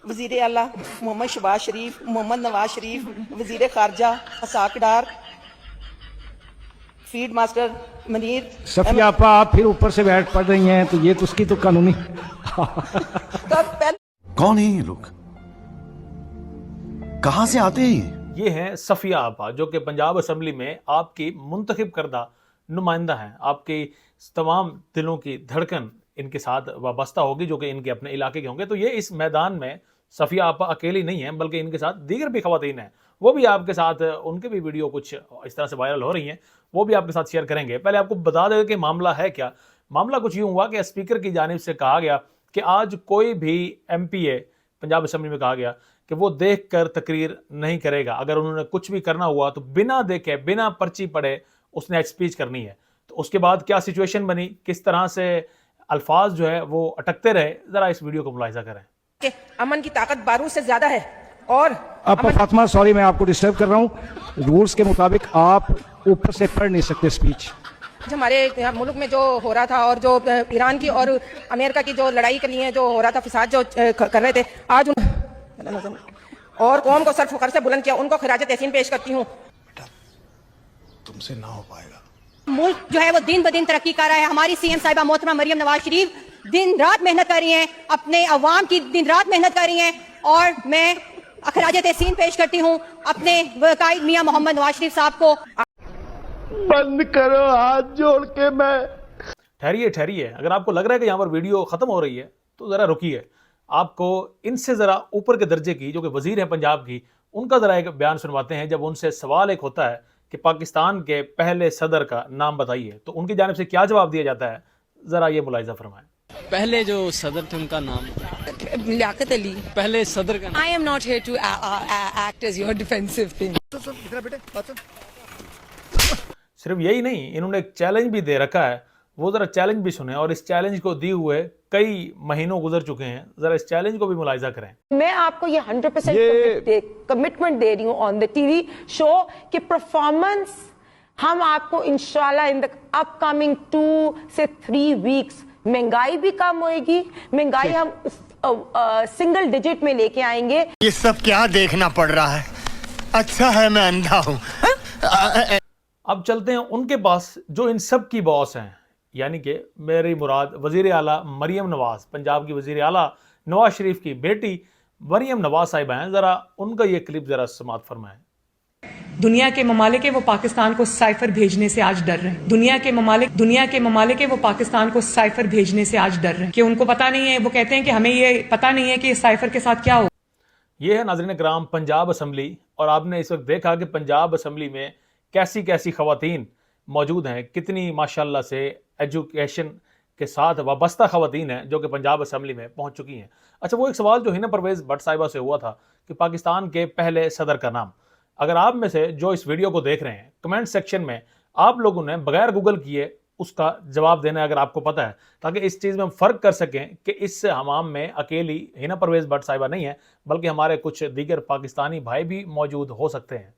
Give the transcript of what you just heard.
वज़ीर आला मोहम्मद शहबाज शरीफ, मोहम्मद नवाज शरीफ, वज़ीर ख़ारजा इसाक डार, फील्ड मास्टर मनीर। सफिया आपा, आप फिर ऊपर से बैठ पढ़ रही हैं, तो ये तो उसकी तो कानूनी कौन है ये लोग, कहां से आते हैं ये हैं सफिया आपा, जो कि पंजाब असम्बली में आपकी मुंतखब करदा नुमाइंदा हैं। आपकी तमाम दिलों की धड़कन इनके साथ वाबस्ता होगी, जो कि इनके अपने इलाके के होंगे। तो ये इस मैदान में सफिया आपा अकेली नहीं हैं, बल्कि इनके साथ दीगर भी खवातीन हैं। वो भी आपके साथ, उनके भी वीडियो कुछ इस तरह से वायरल हो रही हैं, वो भी आपके साथ शेयर करेंगे। पहले आपको बता दें कि मामला है क्या। मामला कुछ यूँ हुआ कि स्पीकर की जानिब से कहा गया कि आज कोई भी MPA पंजाब असम्बली में कहा गया कि वो देख कर तकरीर नहीं करेगा। अगर उन्होंने कुछ भी करना हुआ तो बिना देखे, बिना पर्ची पढ़े उसने स्पीच करनी है। तो उसके बाद क्या सिचुएशन बनी, किस तरह से अल्फाज जो है वो अटकते रहे, जरा इस वीडियो को मुलाहिजा करें। अमन की ताकत बारूद से ज्यादा है। और आपा फातिमा, सॉरी मैं आपको डिस्टर्ब कर रहा हूँ, रूल्स के मुताबिक आप ऊपर से पढ़ नहीं सकते स्पीच। जो हमारे मुल्क में जो हो रहा था, और जो ईरान की और अमेरिका की जो लड़ाई के लिए जो हो रहा था, फिसाद जो कर रहे थे, आज और कौम को सर फखर से बुलंद किया, उनको खिराज तहसीन पेश करती हूँ। तुमसे ना हो पाएगा। मुल्क जो है वो दिन ब दिन तरक्की कर रहा है। हमारी CM साहिबा मोहतरमा मरियम नवाज शरीफ दिन रात मेहनत कर रही हैं, अपने अवाम की दिन रात मेहनत कर रही हैं। और मैं खिराज तहसीन पेश करती हूँ अपने वकायद मियां मोहम्मद नवाज शरीफ साहब को। बंद करो हाथ जोड़ के। मैं ठहरिए ठहरिए, अगर आपको लग रहा है कि यहाँ पर वीडियो ख़त्म हो रही है तो ज़रा रुकिए। आपको इनसे ज़रा ऊपर के दर्जे की, जो कि वज़ीर हैं पंजाब की, उनका ज़रा एक बयान सुनवाते हैं। जब उनसे सवाल एक होता है कि पाकिस्तान के पहले सदर का नाम बताइए, तो उनकी जानिब से क्या जवाब दिया जाता है, ज़रा ये मुलाहिजा फरमाएं। पहले जो सदर थे उनका नाम लियाकत अली। पहले सदर का I am not here to act as your defensive thing. सिर्फ यही नहीं, इन्होंने एक चैलेंज भी दे रखा है, वो ज़रा चैलेंज भी सुने। और इस चैलेंज को दिए हुए कई महीनों गुजर चुके हैं, ज़रा इस चैलेंज को भी मुलाहिजा करें। मैं आपको ये 100% कमिटमेंट दे रही हूँ ऑन द टीवी शो कि परफॉर्मेंस हम आपको इंशाल्लाह इन द अपकमिंग 2 से 3 वीक्स, महंगाई भी कम होएगी, महंगाई हम सिंगल डिजिट में लेके आएंगे। ये सब क्या देखना पड़ रहा है, अच्छा है मैं अंधा हूँ। अब चलते हैं उनके पास जो इन सब की बॉस हैं, यानी कि मेरी मुराद वज़ीर आला मरियम नवाज, पंजाब की वज़ीर आला नवाज शरीफ की बेटी मरियम नवाज साहिबा हैं। ज़रा उनका ये क्लिप ज़रा समाअत फरमाएं। दुनिया के ममालिक वो पाकिस्तान को साइफर भेजने से आज डर रहे हैं। दुनिया के ममालिक वो पाकिस्तान को साइफर भेजने से आज डर रहे हैं कि उनको पता नहीं है। वो कहते हैं कि हमें ये पता नहीं है कि इस साइफर के साथ क्या हो। ये है नाज़रीन कराम पंजाब असम्बली, और आपने इस वक्त देखा कि पंजाब असम्बली में कैसी कैसी खवातीन मौजूद हैं, कितनी माशाल्लाह से एजुकेशन के साथ वाबस्ता खवातीन हैं जो कि पंजाब असम्बली में पहुंच चुकी हैं। अच्छा, वो एक सवाल जो हिना परवेज़ भट्ट साहिबा से हुआ था कि पाकिस्तान के पहले सदर का नाम, अगर आप में से जो इस वीडियो को देख रहे हैं, कमेंट सेक्शन में आप लोगों ने बगैर गूगल किए उसका जवाब देना है अगर आपको पता है, ताकि इस चीज़ में हम फ़र्क कर सकें कि इस हमाम में अकेली हिना परवेज़ भट्ट साहिबा नहीं है, बल्कि हमारे कुछ दीगर पाकिस्तानी भाई भी मौजूद हो सकते हैं।